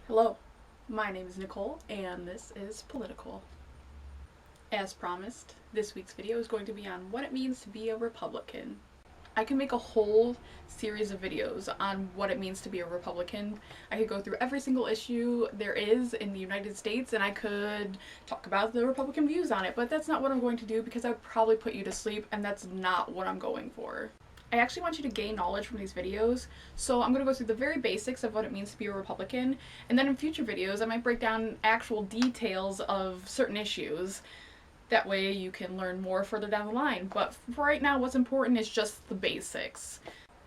Hello, my name is Nicole and this is Politicole. As promised, this week's video is going to be on what it means to be a Republican. I can make a whole series of videos on what it means to be a Republican. I could go through every single issue there is in the United States and I could talk about the Republican views on it, but that's not what I'm going to do because I would probably put you to sleep and that's not what I'm going for. I actually want you to gain knowledge from these videos, so I'm going to go through the very basics of what it means to be a Republican, and then in future videos I might break down actual details of certain issues. That way you can learn more further down the line, but for right now what's important is just the basics.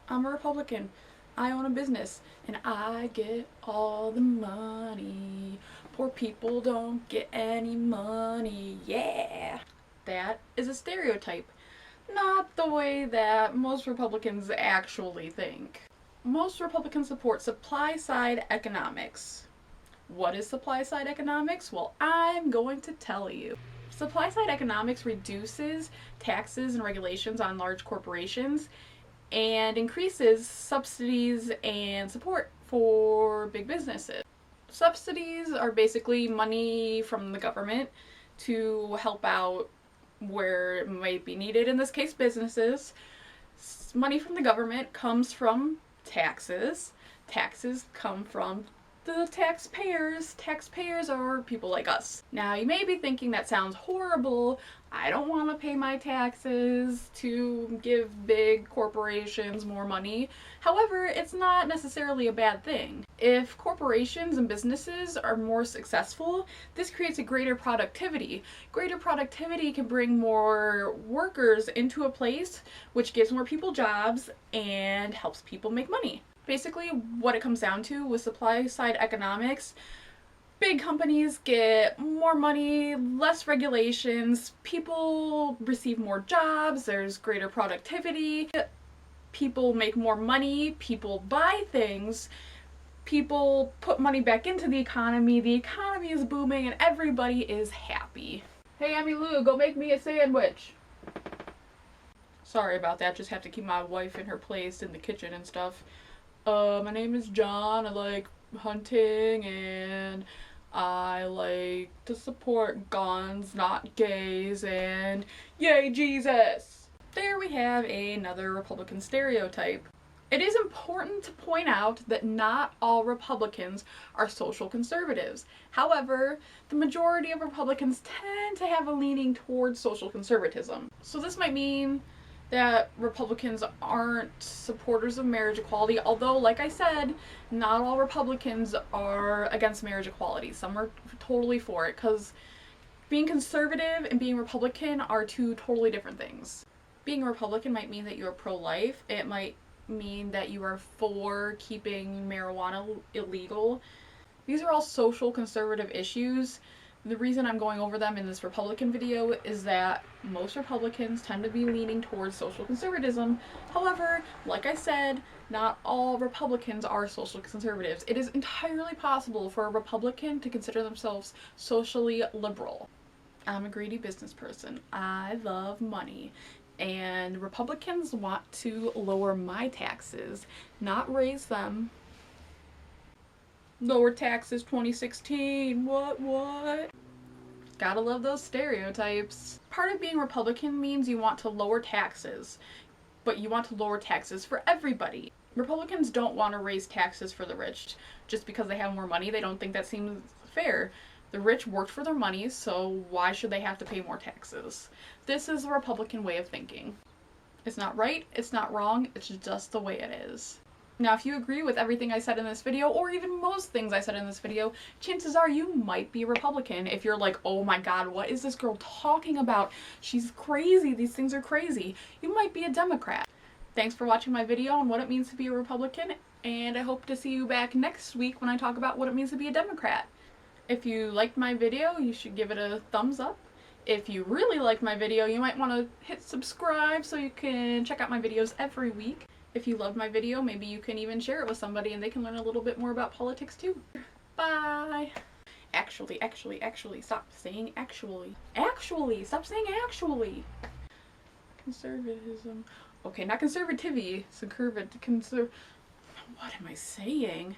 I'm a Republican, I own a business, and I get all the money. Poor people don't get any money, yeah! That is a stereotype. Not the way that most Republicans actually think. Most Republicans support supply-side economics. What is supply-side economics? Well, I'm going to tell you. Supply-side economics reduces taxes and regulations on large corporations and increases subsidies and support for big businesses. Subsidies are basically money from the government to help out where it might be needed, in this case businesses. Money from the government comes from taxes. Taxes come from the taxpayers. Taxpayers are people like us. Now you may be thinking that sounds horrible. I don't want to pay my taxes to give big corporations more money. However, it's not necessarily a bad thing. If corporations and businesses are more successful, this creates a greater productivity. Greater productivity can bring more workers into a place, which gives more people jobs and helps people make money. Basically, what it comes down to with supply-side economics, big companies get more money, less regulations, people receive more jobs, there's greater productivity, people make more money, people buy things, people put money back into the economy is booming, and everybody is happy. Hey, Emmy Lou, go make me a sandwich. Sorry about that, just have to keep my wife in her place in the kitchen and stuff. My name is John, I like hunting, and I like to support guns, not gays, and yay Jesus! There we have another Republican stereotype. It is important to point out that not all Republicans are social conservatives. However, the majority of Republicans tend to have a leaning towards social conservatism. So this might mean that Republicans aren't supporters of marriage equality, although, like I said, not all Republicans are against marriage equality. Some are totally for it, because being conservative and being Republican are two totally different things. Being a Republican might mean that you are pro-life. It might mean that you are for keeping marijuana illegal. These are all social conservative issues. The reason I'm going over them in this Republican video is that most Republicans tend to be leaning towards social conservatism. However, like I said, not all Republicans are social conservatives. It is entirely possible for a Republican to consider themselves socially liberal. I'm a greedy business person. I love money. And Republicans want to lower my taxes, not raise them. Lower taxes 2016, what? Gotta love those stereotypes. Part of being Republican means you want to lower taxes, but you want to lower taxes for everybody. Republicans don't want to raise taxes for the rich just because they have more money. They don't think that seems fair. The rich worked for their money, so why should they have to pay more taxes? This is the Republican way of thinking. It's not right, it's not wrong, it's just the way it is. Now, if you agree with everything I said in this video, or even most things I said in this video, chances are you might be a Republican. If you're like, oh my god, what is this girl talking about? She's crazy, these things are crazy. You might be a Democrat. Thanks for watching my video on what it means to be a Republican, and I hope to see you back next week when I talk about what it means to be a Democrat. If you liked my video, you should give it a thumbs up. If you really liked my video, you might want to hit subscribe so you can check out my videos every week. If you loved my video, maybe you can even share it with somebody and they can learn a little bit more about politics too. Bye! Actually, stop saying actually. Stop saying actually! Conservatism. Okay, not conservativity. What am I saying?